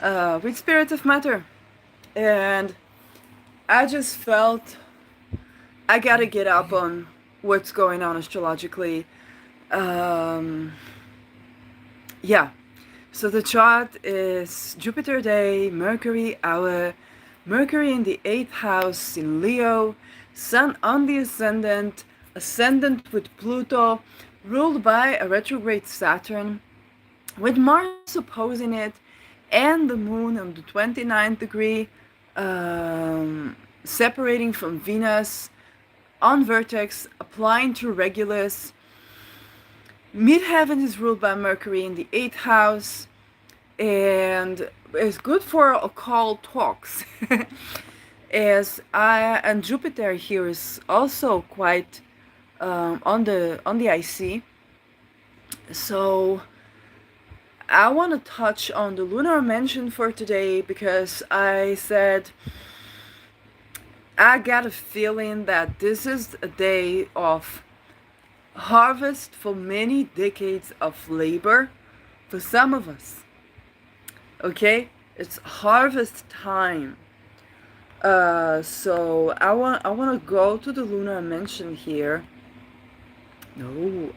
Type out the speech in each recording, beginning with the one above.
with spirits of matter. And I just felt I gotta get up on what's going on astrologically. Um, yeah. So the chart is Jupiter day, Mercury hour, Mercury in the 8th house in Leo, Sun on the ascendant, ascendant with Pluto, ruled by a retrograde Saturn, with Mars opposing it, and the Moon on the 29th degree, separating from Venus on vertex, applying to Regulus. Midheaven is ruled by Mercury in the 8th house, and it's good for occult talks. As I and Jupiter here is also quite on the IC. So I want to touch on the lunar mansion for today because I said I got a feeling that this is a day of harvest for many decades of labor for some of us. Okay, it's harvest time. So I want to go to the lunar mansion here. No.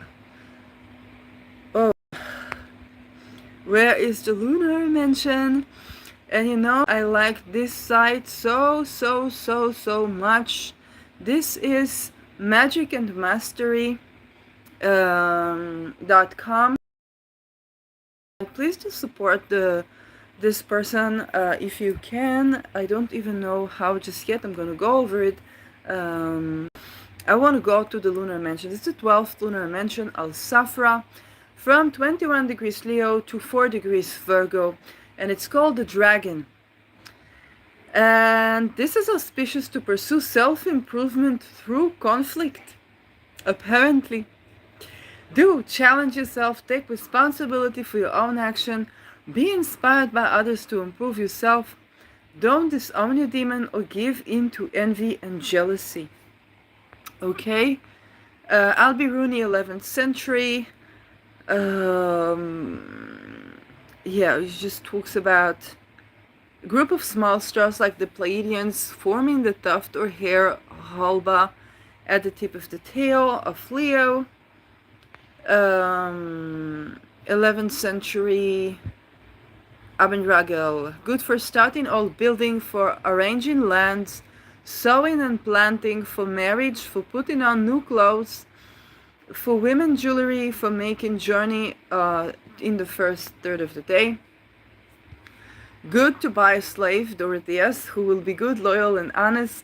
Oh, where is the lunar mansion? And you know, I like this site so much. This is Magic and Mastery .com. Please to support this person if you can. I don't even know how just yet. I'm gonna go over it. I want to go to the lunar mansion. It's the 12th lunar mansion, Al Safra, from 21 degrees Leo to 4 degrees Virgo, and it's called the Dragon. And this is auspicious to pursue self-improvement through conflict, apparently. Do challenge yourself, take responsibility for your own action, be inspired by others to improve yourself. Don't disown your demon or give in to envy and jealousy. Okay? Al-Biruni, 11th century. Yeah, it just talks about a group of small stars like the Pleiadians forming the tuft or hair halba at the tip of the tail of Leo. 11th century Abenragel, good for starting old building, for arranging lands, sowing and planting, for marriage, for putting on new clothes, for women jewelry, for making journey in the first third of the day. Good to buy a slave, Dorotheus, who will be good, loyal, and honest.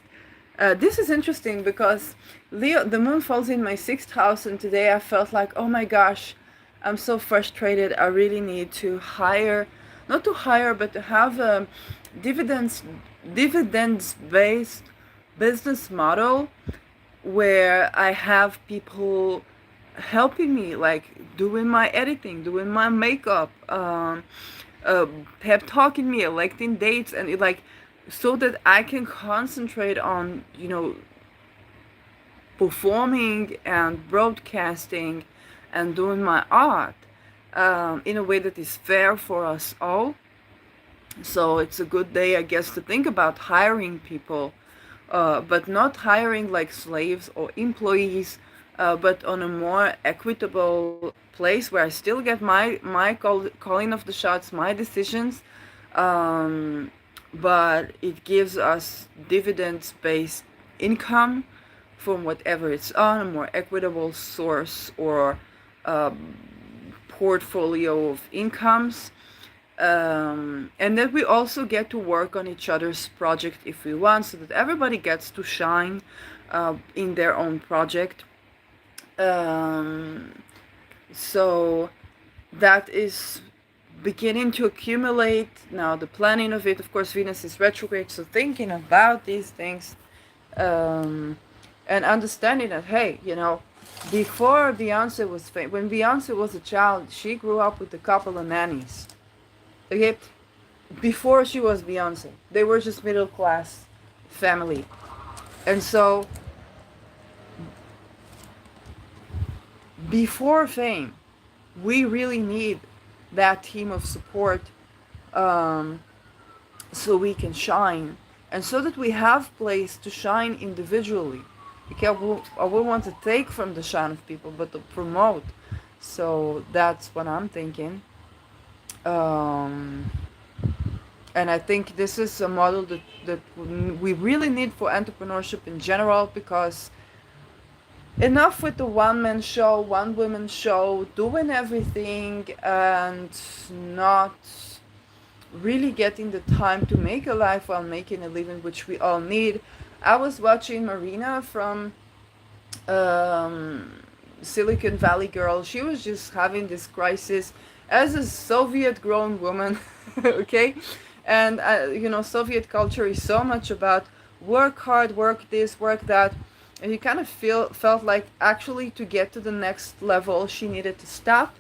This is interesting because Leo, the moon falls in my 6th house, and today I felt like, oh my gosh, I'm so frustrated. I really need to hire, not to hire, but to have a dividends-based business model where I have people helping me, like doing my editing, doing my makeup, pep talking me, electing dates, and it, like, so that I can concentrate on, you know, performing and broadcasting and doing my art in a way that is fair for us all. So it's a good day, I guess, to think about hiring people, but not hiring like slaves or employees, but on a more equitable place where I still get my calling of the shots, my decisions, but it gives us dividends-based income from whatever it's on, a more equitable source or portfolio of incomes. And that we also get to work on each other's project if we want, so that everybody gets to shine in their own project. So that is beginning to accumulate now. The planning of it, of course, Venus is retrograde, so thinking about these things and understanding that, hey, you know, before Beyonce was when Beyonce was a child, she grew up with a couple of nannies. Okay, before she was Beyonce, they were just middle class family, and so before fame, we really need that team of support um, so we can shine, and so that we have place to shine individually. Okay, I will want to take from the shine of people, but to promote. So that's what I'm thinking. Um, and I think this is a model that we really need for entrepreneurship in general, because enough with the one man show, one woman show, doing everything and not really getting the time to make a life while making a living, which we all need. I was watching Marina from um, Silicon Valley girl. She was just having this crisis as a Soviet grown woman, okay? And, Soviet culture is so much about work hard, work this, work that. And you kind of felt like actually to get to the next level, she needed to stop.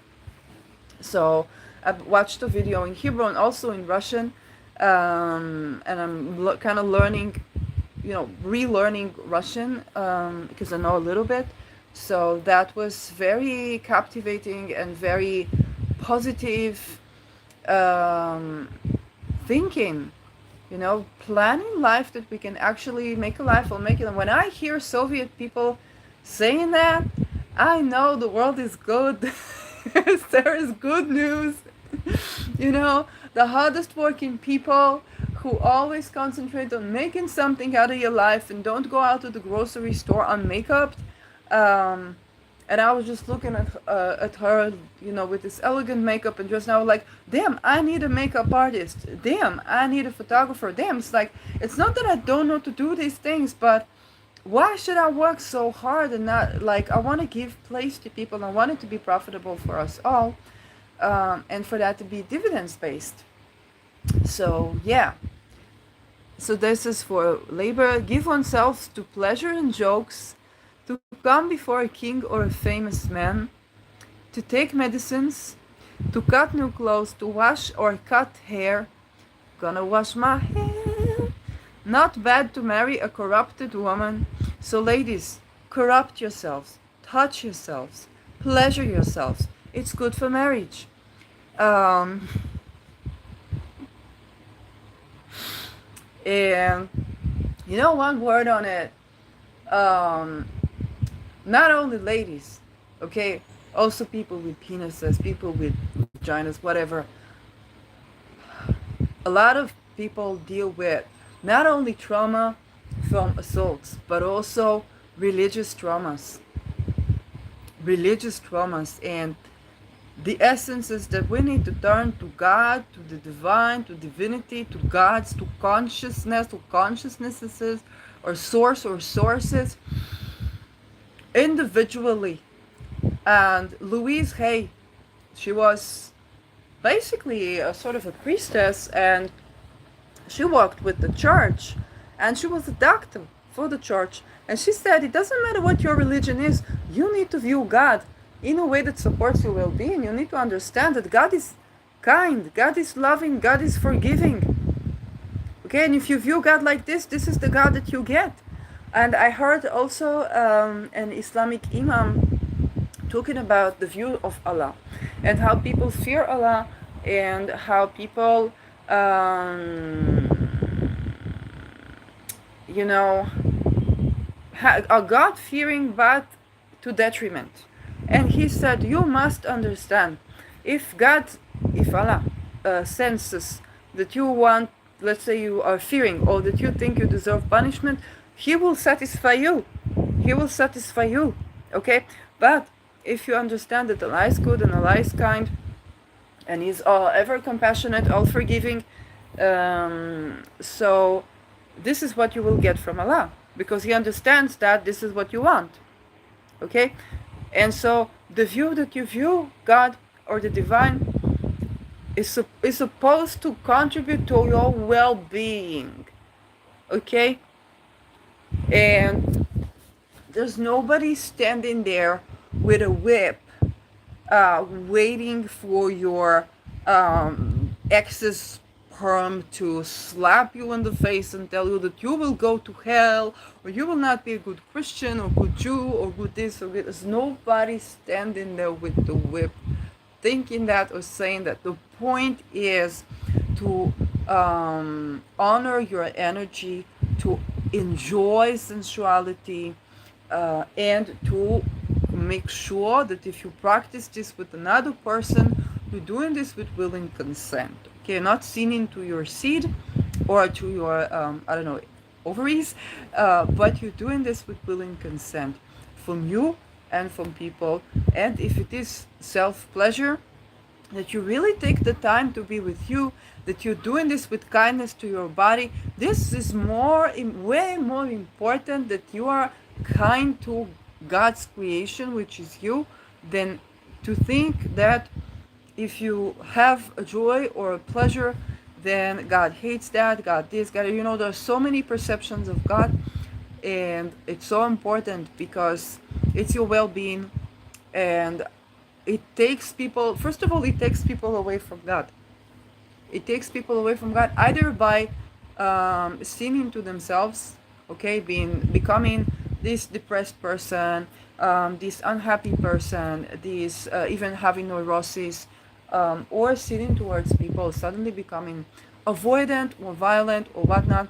So I watched a video in Hebrew and also in Russian, and I'm kind of learning, relearning Russian, because I know a little bit. So that was very captivating and very positive thinking, planning life that we can actually make a life or make it. And when I hear Soviet people saying that, I know the world is good. There is good news. The hardest working people who always concentrate on making something out of your life and don't go out to the grocery store on makeup. And I was just looking at her, with this elegant makeup and dress. Now, like, damn, I need a makeup artist. Damn, I need a photographer. Damn, it's not that I don't know to do these things, but why should I work so hard and not, like, I want to give place to people. And I want it to be profitable for us all, and for that to be dividends based. So, yeah. So this is for labor. Give oneself to pleasure and jokes, to come before a king or a famous man, to take medicines, to cut new clothes, to wash or cut hair. Gonna wash my hair. Not bad to marry a corrupted woman. So ladies, corrupt yourselves, touch yourselves, pleasure yourselves. It's good for marriage. And one word on it. Not only ladies, okay, also people with penises, people with vaginas, whatever. A lot of people deal with not only trauma from assaults, but also religious traumas. And the essence is that we need to turn to God, to the divine, to divinity, to gods, to consciousness, to consciousnesses, or source or sources, individually. And Louise Hay, she was basically a sort of a priestess, and she worked with the church, and she was a doctor for the church. And she said, it doesn't matter what your religion is, you need to view God in a way that supports your well-being. You need to understand that God is kind, God is loving, God is forgiving. Okay, and if you view God like this is the God that you get. And I heard also an Islamic imam talking about the view of Allah and how people fear Allah, and how people, are God-fearing but to detriment. And he said, you must understand, if Allah senses that you want, let's say you are fearing, or that you think you deserve punishment, He will satisfy you. Okay? But if you understand that Allah is good and Allah is kind, and He's all ever compassionate, all forgiving, so this is what you will get from Allah, because He understands that this is what you want. Okay? And so the view that you view God or the divine is supposed to contribute to your well-being. Okay? And there's nobody standing there with a whip, waiting for your ex's perm to slap you in the face and tell you that you will go to hell, or you will not be a good Christian or good Jew or good this or good. There's nobody standing there with the whip thinking that or saying that. The point is to honor your energy, to enjoy sensuality, and to make sure that if you practice this with another person, you're doing this with willing consent. Okay, not sinning to your seed or to your, I don't know, ovaries, but you're doing this with willing consent from you and from people. And if it is self pleasure, that you really take the time to be with you, that you're doing this with kindness to your body. This is way more important, that you are kind to God's creation, which is you, than to think that if you have a joy or a pleasure, then God hates that, God this, God, there's so many perceptions of God, and it's so important because it's your well-being. And it takes people, first of all, it takes people away from God. It takes people away from God either by sinning to themselves, okay, becoming this depressed person, this unhappy person, this even having neurosis, or sinning towards people, suddenly becoming avoidant or violent or whatnot,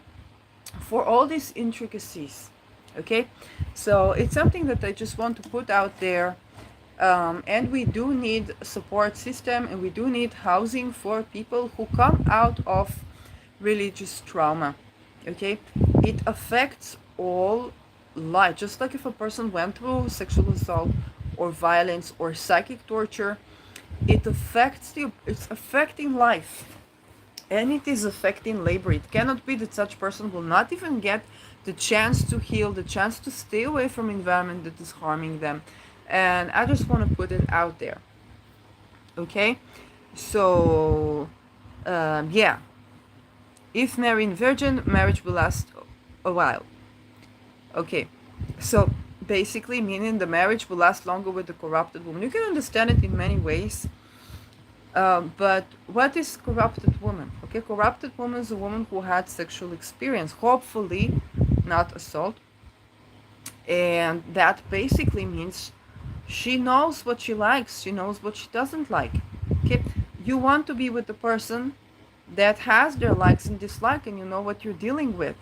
for all these intricacies. Okay, so it's something that I just want to put out there. And we do need a support system, and we do need housing for people who come out of religious trauma. Okay, it affects all life. Just like if a person went through sexual assault or violence or psychic torture, it's affecting life, and it is affecting labor. It cannot be that such person will not even get the chance to heal, the chance to stay away from environment that is harming them. And I just want to put it out there. Okay, so yeah, if marrying virgin, marriage will last a while. Okay, so basically meaning the marriage will last longer with the corrupted woman. You can understand it in many ways. But what is corrupted woman? Okay, corrupted woman is a woman who had sexual experience, hopefully not assault. And that basically means she knows what she likes, she knows what she doesn't like. Okay, you want to be with the person that has their likes and dislikes, and you know what you're dealing with,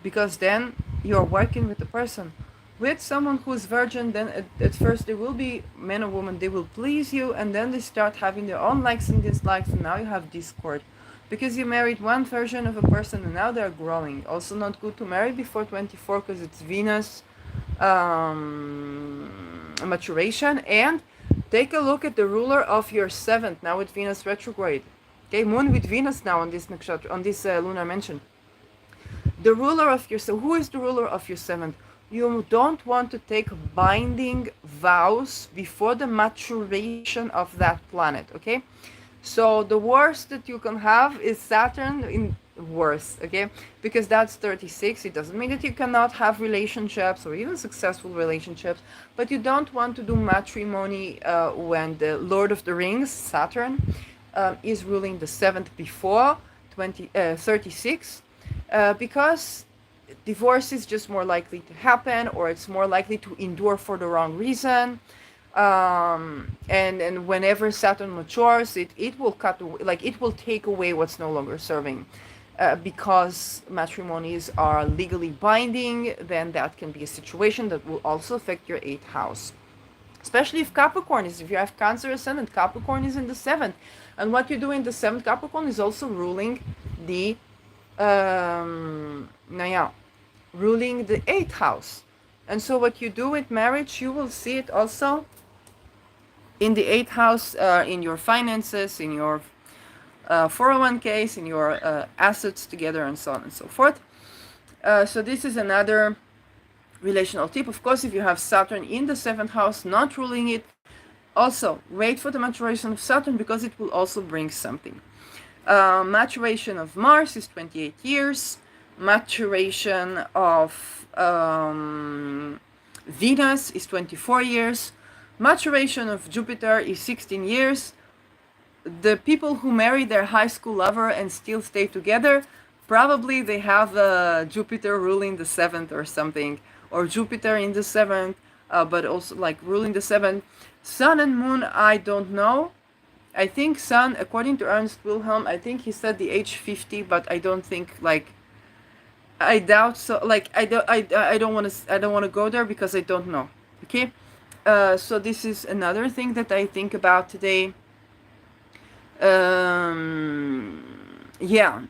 because then you're working with the person. With someone who's virgin, then at first they will be, man or woman, they will please you, and then they start having their own likes and dislikes, and now you have discord because you married one version of a person and now they're growing. Also not good to marry before 24 because it's Venus maturation. And take a look at the ruler of your seventh now with Venus retrograde. Okay, moon with Venus now on this lunar mention. The ruler of your, so who is the ruler of your seventh? You don't want to take binding vows before the maturation of that planet. Okay, so the worst that you can have is Saturn in worse. Okay, because that's 36. It doesn't mean that you cannot have relationships or even successful relationships, but you don't want to do matrimony when the Lord of the Rings, Saturn, is ruling the seventh before 36, because divorce is just more likely to happen, or it's more likely to endure for the wrong reason. And whenever Saturn matures, it will cut away, like it will take away what's no longer serving. Because matrimonies are legally binding, then that can be a situation that will also affect your 8th house. Especially if Capricorn is, if you have Cancer ascendant, Capricorn is in the 7th. And what you do in the 7th, Capricorn is also ruling the ruling the 8th house. And so what you do with marriage, you will see it also in the 8th house, in your finances, in your 401ks, in your assets together, and so on and so forth. So this is another relational tip. Of course, if you have Saturn in the 7th house, not ruling it, also wait for the maturation of Saturn, because it will also bring something. Maturation of Mars is 28 years. Maturation of Venus is 24 years. Maturation of Jupiter is 16 years. The people who marry their high school lover and still stay together, probably they have Jupiter ruling the 7th or something, or Jupiter in the 7th, but also like ruling the 7th. Sun and Moon, I don't know. I think son, according to Ernst Wilhelm, I think he said the age 50, but I don't think like I doubt so. Like I don't want to go there because I don't know. Okay, so this is another thing that I think about today. Yeah,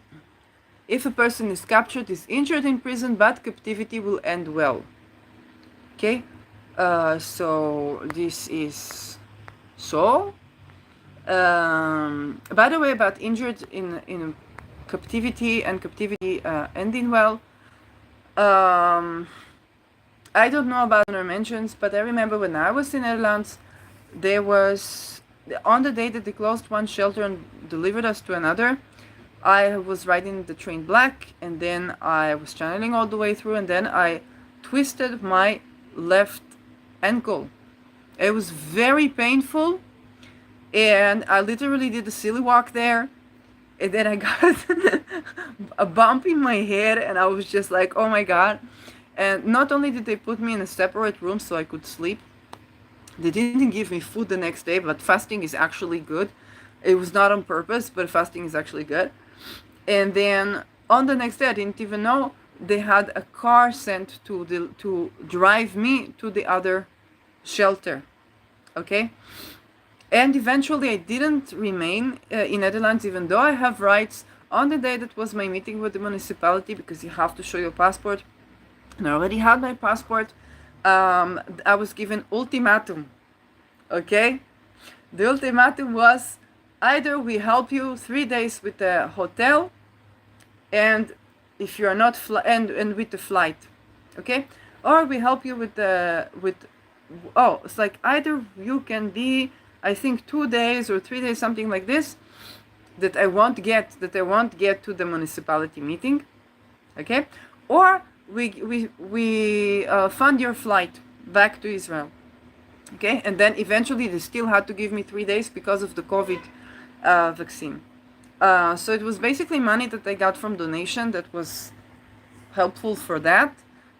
if a person is captured, is injured in prison, but captivity will end well. Okay, so this is so. By the way, about injured in captivity and captivity ending well. I don't know about other mentions, but I remember when I was in Netherlands, there was on the day that they closed one shelter and delivered us to another. I was riding the train black, and then I was channeling all the way through, and then I twisted my left ankle. It was very painful, and I literally did a silly walk there, and then I got a bump in my head, and I was just like, oh my god. And not only did they put me in a separate room so I could sleep, they didn't give me food the next day, but fasting is actually good. It was not on purpose, but fasting is actually good. And then on the next day, I didn't even know, they had a car sent to drive me to the other shelter. Okay? And eventually I didn't remain in Netherlands, even though I have rights. On the day that was my meeting with the municipality, because you have to show your passport, and I already had my passport, I was given ultimatum. Okay? The ultimatum was either we help you 3 days with the hotel, and if you are not and with the flight, okay, or we help you with it's like either you can be, I think 2 days or 3 days, something like this, that I won't get to the municipality meeting, okay, or we fund your flight back to Israel, okay, and then eventually they still had to give me 3 days because of the COVID vaccine. So it was basically money that I got from donation that was helpful for that,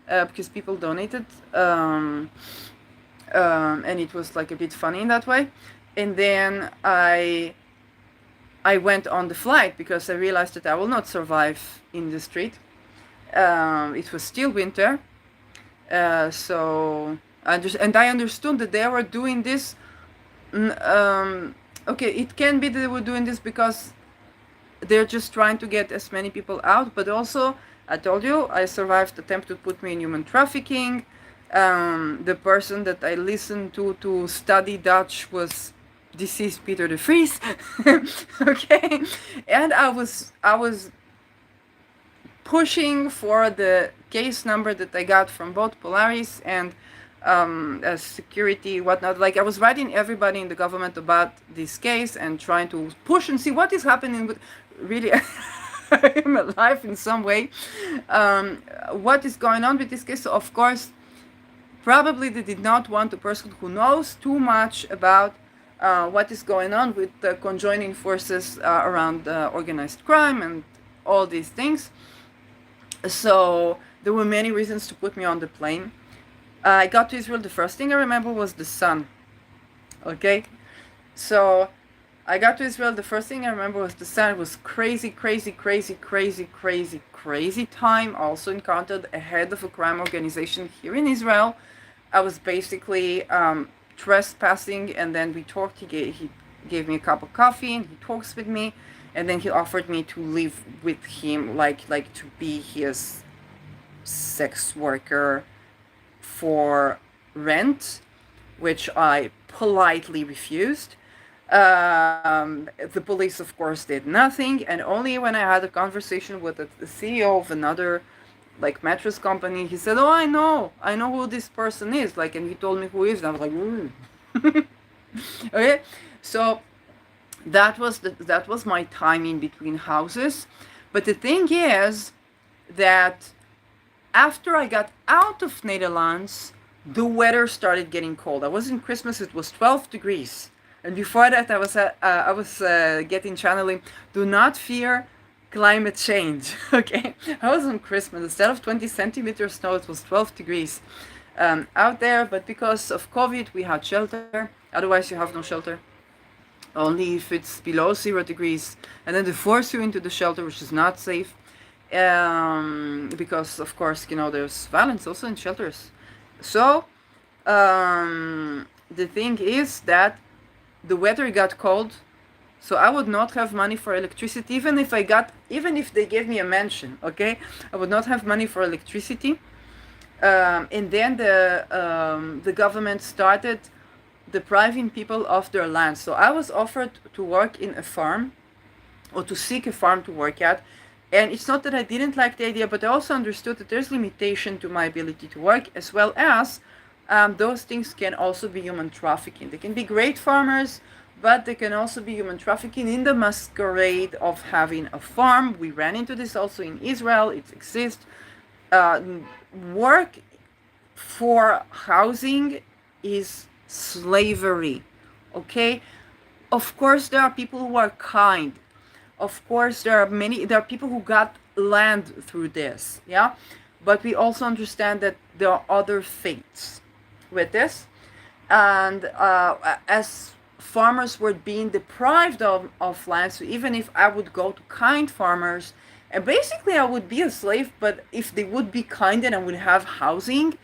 because people donated, and it was like a bit funny in that way. And then I went on the flight because I realized that I will not survive in the street. It was still winter, so and I understood that they were doing this. Okay, it can be that they were doing this because they're just trying to get as many people out, but also, I told you, I survived the attempt to put me in human trafficking. The person that I listened to study Dutch was deceased Peter de Vries. Okay, and I was pushing for the case number that I got from both Polaris and security, whatnot. Like, I was writing everybody in the government about this case and trying to push and see what is happening with really I am alive in some way. What is going on with this case? So of course, probably they did not want a person who knows too much about what is going on with the conjoining forces around organized crime and all these things. So there were many reasons to put me on the plane. I got to Israel, the first thing I remember was the sun. Okay? So I got to Israel, the first thing I remember was the sun. It was crazy time. Also encountered a head of a crime organization here in Israel. I was basically trespassing, and then we talked. He gave me a cup of coffee, and he talks with me, and then he offered me to live with him, like to be his sex worker for rent, which I politely refused. The police, of course, did nothing, and only when I had a conversation with the CEO of another mattress company, he said, "Oh, I know who this person is." And he told me who he is, and I was like, okay. So that was my time in between houses. But the thing is that after I got out of Netherlands, the weather started getting cold. I was in Christmas, it was 12 degrees. And before that, I was getting channeling, do not fear climate change. Okay? I was on Christmas. Instead of 20 centimeters snow, it was 12 degrees out there. But because of COVID, we had shelter. Otherwise, you have no shelter. only if it's below 0 degrees, and then they force you into the shelter, which is not safe, because of course, there's violence also in shelters. So the thing is that the weather got cold, so I would not have money for electricity, even if they gave me a mansion, okay? I would not have money for electricity. And then the government started depriving people of their land. So I was offered to work in a farm, or to seek a farm to work at. And it's not that I didn't like the idea, but I also understood that there's limitation to my ability to work, as well as those things can also be human trafficking. They can be great farmers, but they can also be human trafficking in the masquerade of having a farm. We ran into this also in Israel. It exists. Work for housing is slavery, okay? Of course, there are people who are kind. Of course, there are people who got land through this, yeah? But we also understand that there are other fates with this. And as farmers were being deprived of land, so even if I would go to kind farmers, and basically I would be a slave, but if they would be kind and I would have housing,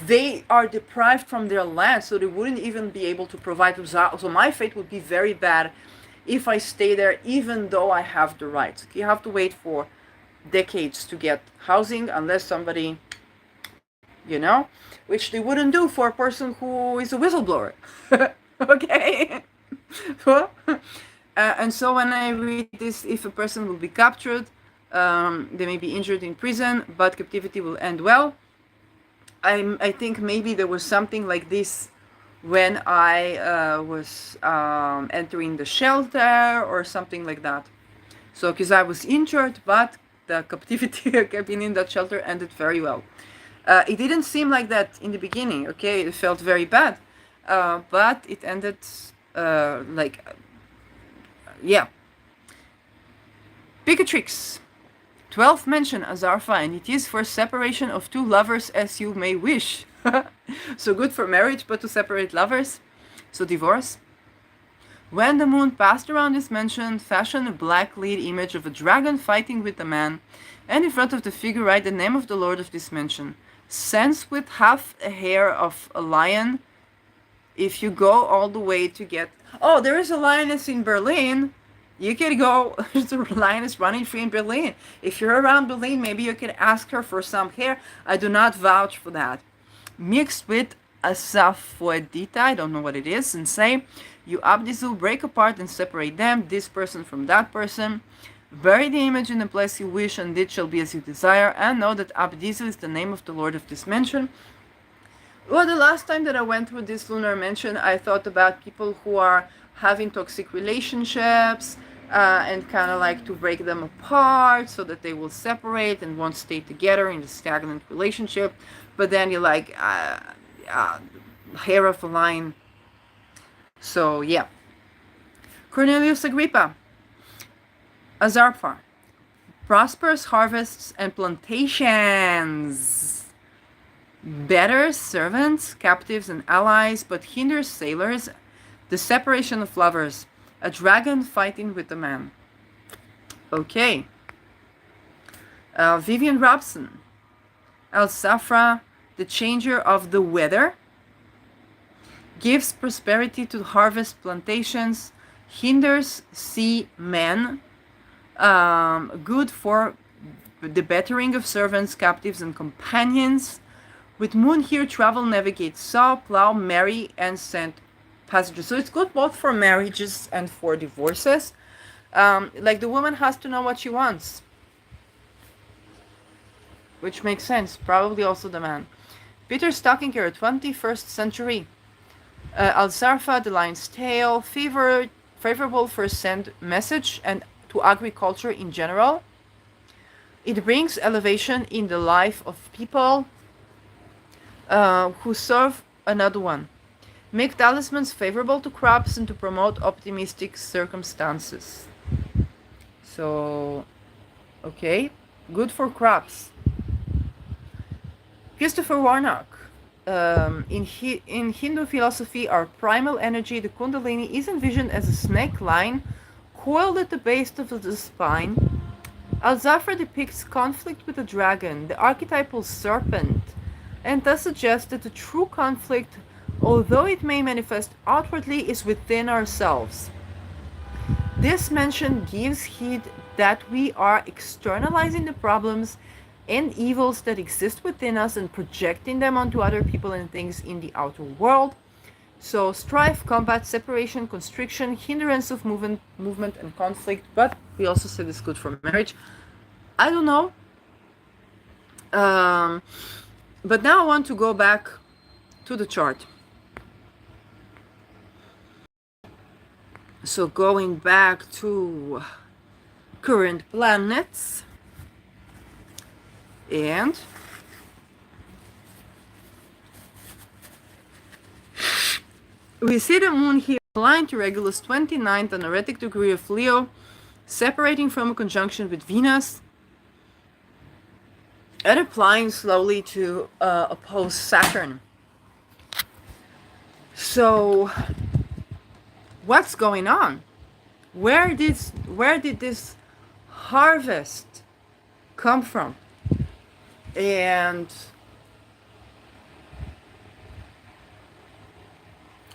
they are deprived from their land, so they wouldn't even be able to provide. So my fate would be very bad if I stay there, even though I have the rights. You have to wait for decades to get housing, unless somebody, which they wouldn't do for a person who is a whistleblower. Okay? And so when I read this, if a person will be captured, they may be injured in prison, but captivity will end well. I think maybe there was something like this when I was entering the shelter or something like that. So, because I was injured, but the captivity being in that shelter ended very well. It didn't seem like that in the beginning, okay? It felt very bad, but it ended yeah. Picatrix. 12th mention Azarfa, and it is for separation of two lovers as you may wish. So good for marriage, but to separate lovers, so divorce. When the moon passed around this mansion, fashion a black lead image of a dragon fighting with a man, and in front of the figure write the name of the lord of this mansion. Sense with half a hair of a lion. If you go all the way to get... Oh, there is a lioness in Berlin. You can go, the lioness running free in Berlin. If you're around Berlin, maybe you can ask her for some hair. I do not vouch for that. Mixed with asafoetida, I don't know what it is, and say, you abdizu, break apart and separate them, this person from that person. Bury the image in the place you wish, and it shall be as you desire, and know that Abdizu is the name of the lord of this mansion. Well, the last time that I went through this lunar mansion, I thought about people who are having toxic relationships, and kind of like to break them apart so that they will separate and won't stay together in a stagnant relationship. But then you're like, hair of a lion. So yeah. Cornelius Agrippa. Azarfa. Prosperous harvests and plantations. Better servants, captives, and allies, but hinders sailors. The separation of lovers. A dragon fighting with a man. Okay. Vivian Robson. Al Safra, the changer of the weather. Gives prosperity to harvest plantations. Hinders sea men. Good for the bettering of servants, captives, and companions. With moon here, travel, navigate, saw, plow, marry, and send passages. So it's good both for marriages and for divorces. Like the woman has to know what she wants, which makes sense. Probably also the man. Peter Stockinger, 21st century. Al-Sarfa, the lion's tail, favorable for send message and to agriculture in general. It brings elevation in the life of people who serve another one. Make talismans favorable to crops and to promote optimistic circumstances. So, okay, good for crops. Christopher Warnock. in Hindu philosophy, our primal energy, the Kundalini, is envisioned as a snake line coiled at the base of the spine. Al-Zafar depicts conflict with a dragon, the archetypal serpent, and thus suggests that the true conflict, although it may manifest outwardly, is within ourselves. This mention gives heed that we are externalizing the problems and evils that exist within us and projecting them onto other people and things in the outer world. So strife, combat, separation, constriction, hindrance of movement and conflict, but we also said it's good for marriage. I don't know. But now I want to go back to the chart. So going back to current planets, and we see the moon here aligned to Regulus 29th, an heretic degree of Leo, separating from a conjunction with Venus, and applying slowly to oppose Saturn. So what's going on? Where did this harvest come from? And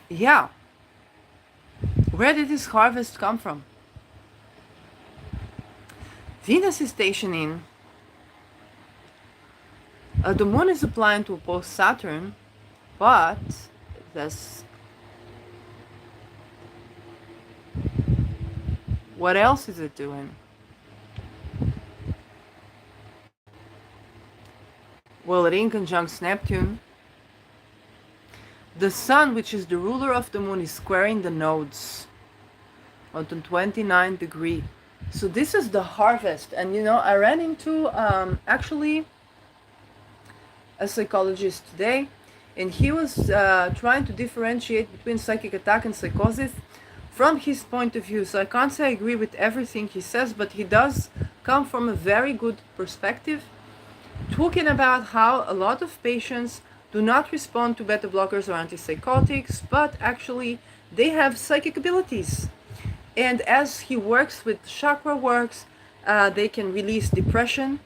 yeah, where did this harvest come from? Venus is stationing. The moon is applying to oppose Saturn, but that's what else is it doing? Well, it inconjuncts Neptune. The sun, which is the ruler of the moon, is squaring the nodes on the 29th degree. So this is the harvest. And I ran into actually a psychologist today, and he was trying to differentiate between psychic attack and psychosis from his point of view. So I can't say I agree with everything he says, but he does come from a very good perspective, talking about how a lot of patients do not respond to beta blockers or antipsychotics, but actually they have psychic abilities. And as he works with chakra works, they can release depression,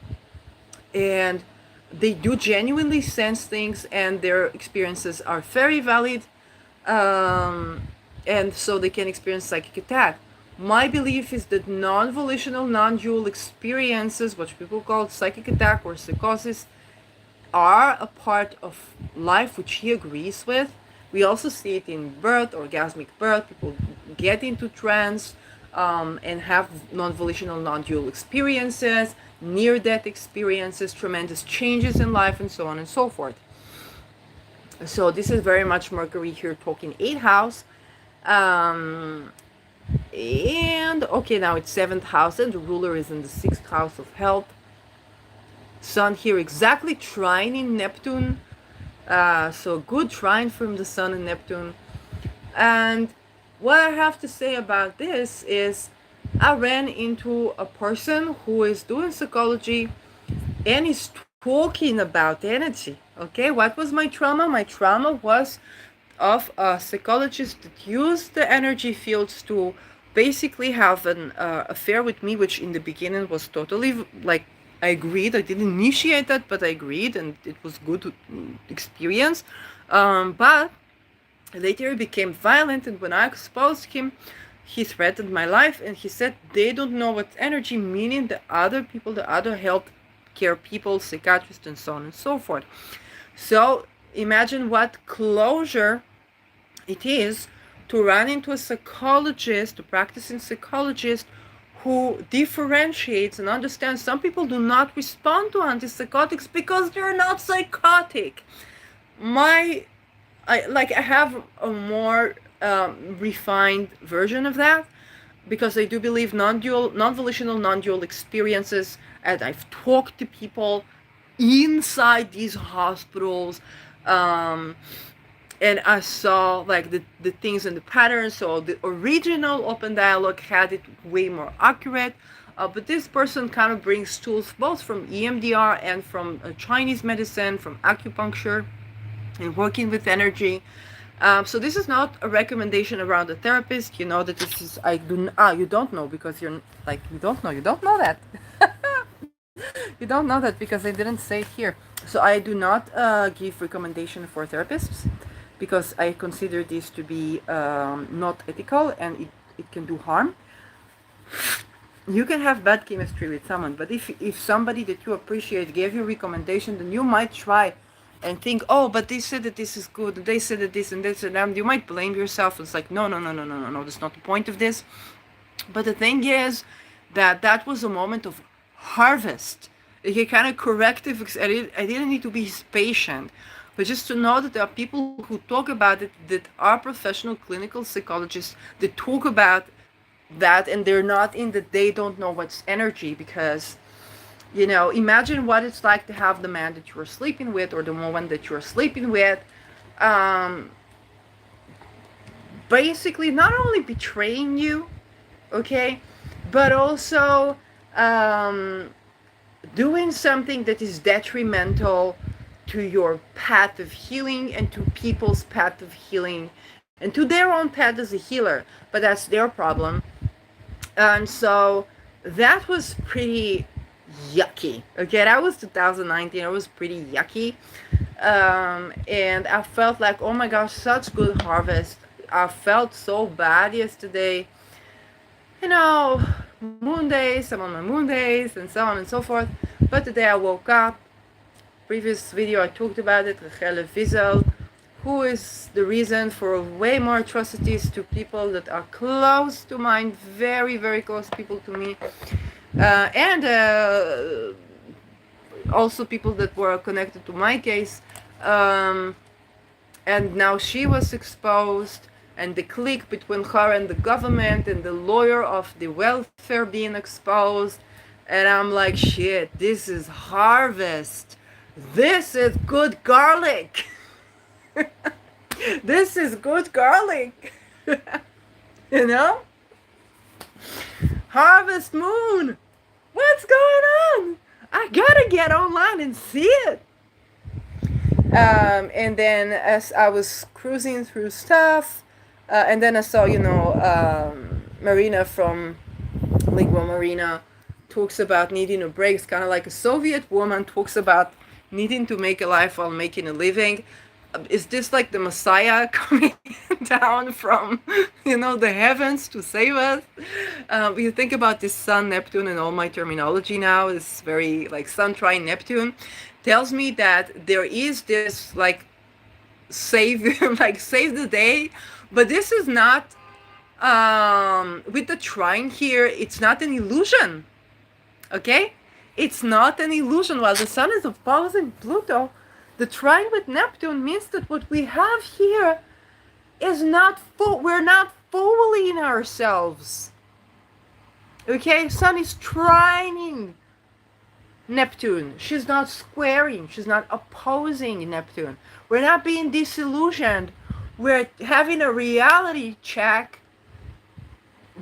and they do genuinely sense things, and their experiences are very valid, and so they can experience psychic attack. My belief is that non-volitional, non-dual experiences, what people call psychic attack or psychosis, are a part of life, which he agrees with. We also see it in birth, orgasmic birth. People get into trance and have non-volitional, non-dual experiences, near-death experiences, tremendous changes in life, and so on and so forth. So this is very much Mercury here talking 8th house. And okay, now it's 7th house, and the ruler is in the 6th house of health. Sun here exactly trine in Neptune. So good trine from the Sun and Neptune. And what I have to say about this is I ran into a person who is doing psychology and is talking about energy. Okay, what was my trauma? My trauma was of a psychologist that used the energy fields to basically have an affair with me, which in the beginning was totally like, I agreed. I didn't initiate that, but I agreed, and it was good experience. But later it became violent, and when I exposed him, he threatened my life, and he said they don't know what energy, meaning the other people, the other health care people, psychiatrists, and so on and so forth. So imagine what closure it is to run into a psychologist, a practicing psychologist, who differentiates and understands some people do not respond to antipsychotics because they're not psychotic. I have a more refined version of that, because I do believe non-volitional, non-dual experiences, and I've talked to people inside these hospitals, and I saw like the things and the patterns. So the original open dialogue had it way more accurate, but this person kind of brings tools both from EMDR and from Chinese medicine, from acupuncture, and working with energy. So this is not a recommendation around a therapist. You know that this is, you don't know because you're like, you don't know that. You don't know that because I didn't say it here. So I do not give recommendation for therapists because I consider this to be not ethical, and it can do harm. You can have bad chemistry with someone, but if somebody that you appreciate gave you a recommendation, then you might try and think, oh, but they said that this is good, they said that this and this and that. You might blame yourself. It's like, no, no, no, no, no, no, no, that's not the point of this. But the thing is that that was a moment of harvest. A kind of corrective. I didn't need to be patient, but just to know that there are people who talk about it, that are professional clinical psychologists that talk about that, and they're not in that they don't know what's energy. Because, you know, imagine what it's like to have the man that you're sleeping with or the woman that you're sleeping with basically not only betraying you, okay, but also doing something that is detrimental to your path of healing and to people's path of healing and to their own path as a healer. But that's their problem. And so that was pretty yucky. Okay, that was 2019. It was pretty yucky. And I felt like, oh my gosh, such good harvest. I felt so bad yesterday. You know, moon days, I'm on my moon days, and so on and so forth. But today I woke up. Previous video I talked about it, Rachel Wiesel, who is the reason for way more atrocities to people that are close to mine, very, very close people to me, and also people that were connected to my case. And now she was exposed, and the clique between her and the government and the lawyer of the welfare being exposed. And I'm like, shit, this is harvest. This is good garlic. This is good garlic. You know? Harvest Moon. What's going on? I gotta get online and see it. And then as I was cruising through stuff, and then I saw, Marina from Lingua Marina talks about needing a break. It's kind of like a Soviet woman talks about needing to make a life while making a living. Is this like the Messiah coming down from, the heavens to save us? You think about this Sun, Neptune, and all my terminology now is very like Sun, Trine, Neptune, tells me that there is this like save the day, but this is not, with the Trine here, it's not an illusion, okay? It's not an illusion. While the Sun is opposing Pluto, the Trine with Neptune means that what we have here is not full. We're not fooling ourselves. Okay, Sun is trining Neptune. She's not squaring. She's not opposing Neptune. We're not being disillusioned. We're having a reality check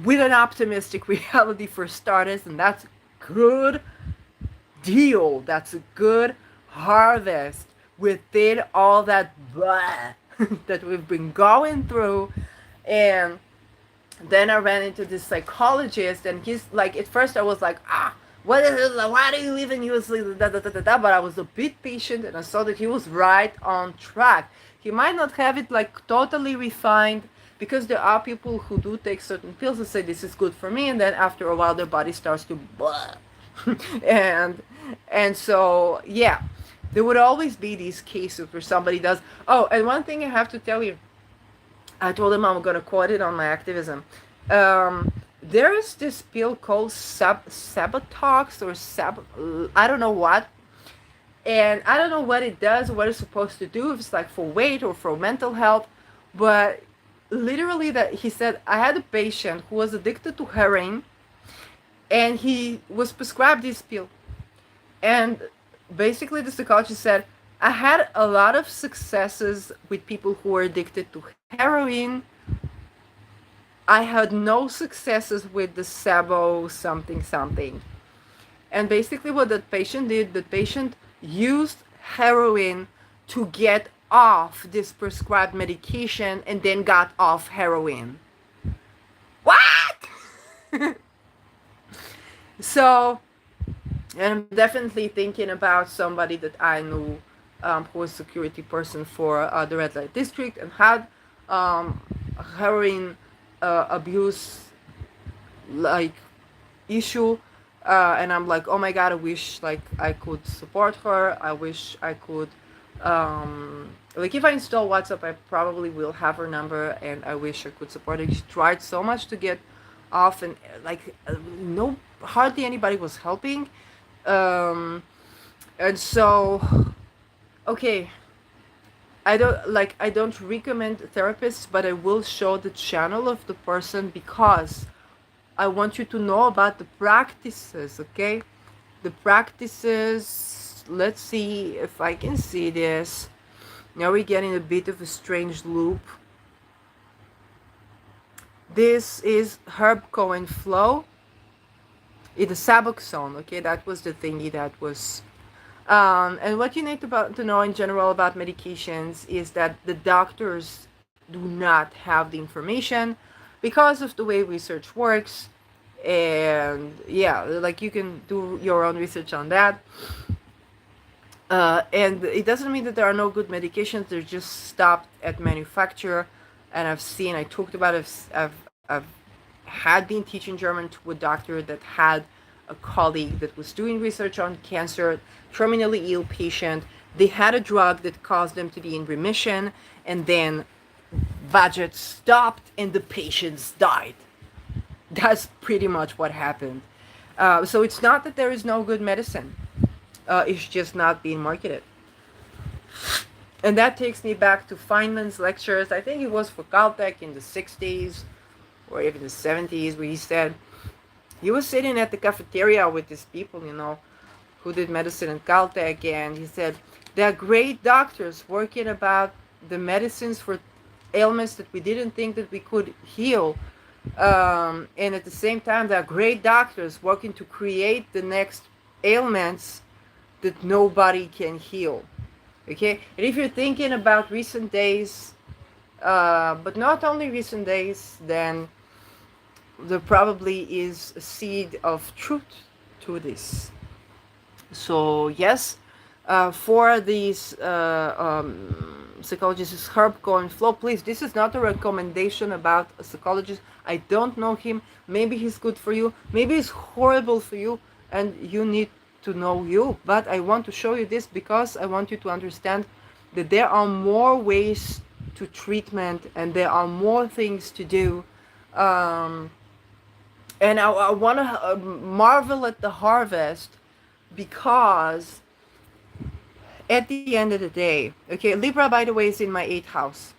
with an optimistic reality for starters, and that's good deal. That's a good harvest within all that blah that we've been going through. And then I ran into this psychologist, and he's like, at first I was like, what is it? Why do you even use but I was a bit patient, and I saw that he was right on track. He might not have it like totally refined, because there are people who do take certain pills and say this is good for me, and then after a while their body starts to blah. and so yeah, there would always be these cases where somebody does. Oh, and one thing I have to tell you, I told him I'm gonna quote it on my activism. There is this pill called Sabotox or I don't know what, and I don't know what it does, what it's supposed to do, if it's like for weight or for mental health, but literally that he said, I had a patient who was addicted to heroin, and he was prescribed this pill, and basically the psychologist said, I had a lot of successes with people who were addicted to heroin. I had no successes with the Sabo something something. And basically what that patient did, the patient used heroin to get off this prescribed medication and then got off heroin. What? So, and I'm definitely thinking about somebody that I knew, who was a security person for the red light district and had um, heroin abuse like issue, and I'm like, oh my god, I wish like I could support her. I wish I could, like if I install WhatsApp, I probably will have her number, and I wish I could support her. She tried so much to get off, and like no, hardly anybody was helping, um, and so okay. I don't recommend therapists, but I will show the channel of the person because I want you to know about the practices, okay? The practices, let's see if I can see this. Now we're getting a bit of a strange loop. This is herb Cohen flow. It's a Suboxone, okay? That was the thingy that was... and what you need to know in general about medications is that the doctors do not have the information because of the way research works. And yeah, like you can do your own research on that. And it doesn't mean that there are no good medications. They're just stopped at manufacture. And I talked about it. I've had been teaching German to a doctor that had a colleague that was doing research on cancer, terminally ill patient. They had a drug that caused them to be in remission, and then budget stopped and the patients died. That's pretty much what happened. So it's not that there is no good medicine. It's just not being marketed. And that takes me back to Feynman's lectures. I think it was for Caltech in the 60s or even the 70s, where he said he was sitting at the cafeteria with these people, who did medicine in Caltech, and he said, there are great doctors working about the medicines for ailments that we didn't think that we could heal. And at the same time, there are great doctors working to create the next ailments that nobody can heal. Okay? And if you're thinking about recent days, but not only recent days, then there probably is a seed of truth to this. So yes, for these psychologists, Herb Cohen Flow, please, this is not a recommendation about a psychologist. I don't know him. Maybe he's good for you. Maybe he's horrible for you, and you need to know you. But I want to show you this because I want you to understand that there are more ways to treatment, and there are more things to do. And I want to marvel at the harvest, because at the end of the day, okay, Libra, by the way, is in my 8th house.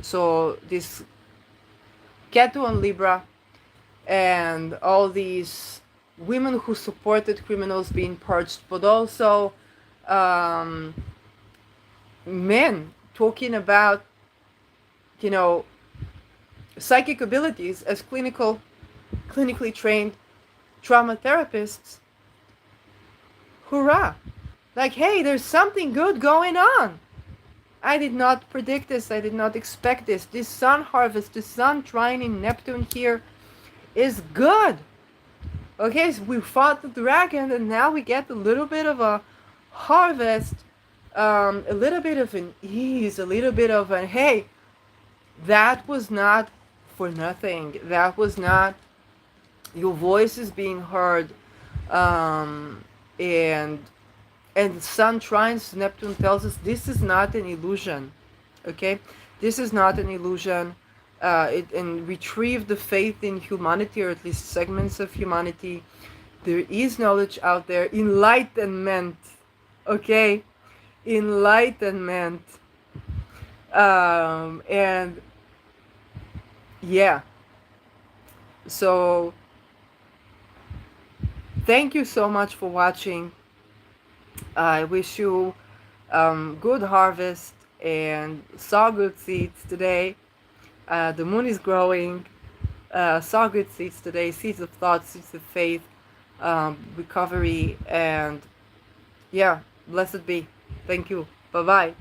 So this Ketu on Libra, and all these women who supported criminals being purged, but also men talking about, psychic abilities as clinically trained trauma therapists. Hurrah! Like, hey, there's something good going on. I did not predict this. I did not expect this. This sun harvest, this sun trine in Neptune here is good. Okay, so we fought the dragon, and now we get a little bit of a harvest, a little bit of an ease, a little bit of a, hey, that was not for nothing. That was not, your voice is being heard. And the sun trines Neptune tells us this is not an illusion. Okay, this is not an illusion. And retrieve the faith in humanity, or at least segments of humanity. There is knowledge out there. Enlightenment. Okay, enlightenment. And yeah. So thank you so much for watching. I wish you good harvest and saw good seeds today. The moon is growing. Saw good seeds today. Seeds of thought, seeds of faith, recovery, and yeah, blessed be. Thank you. Bye-bye.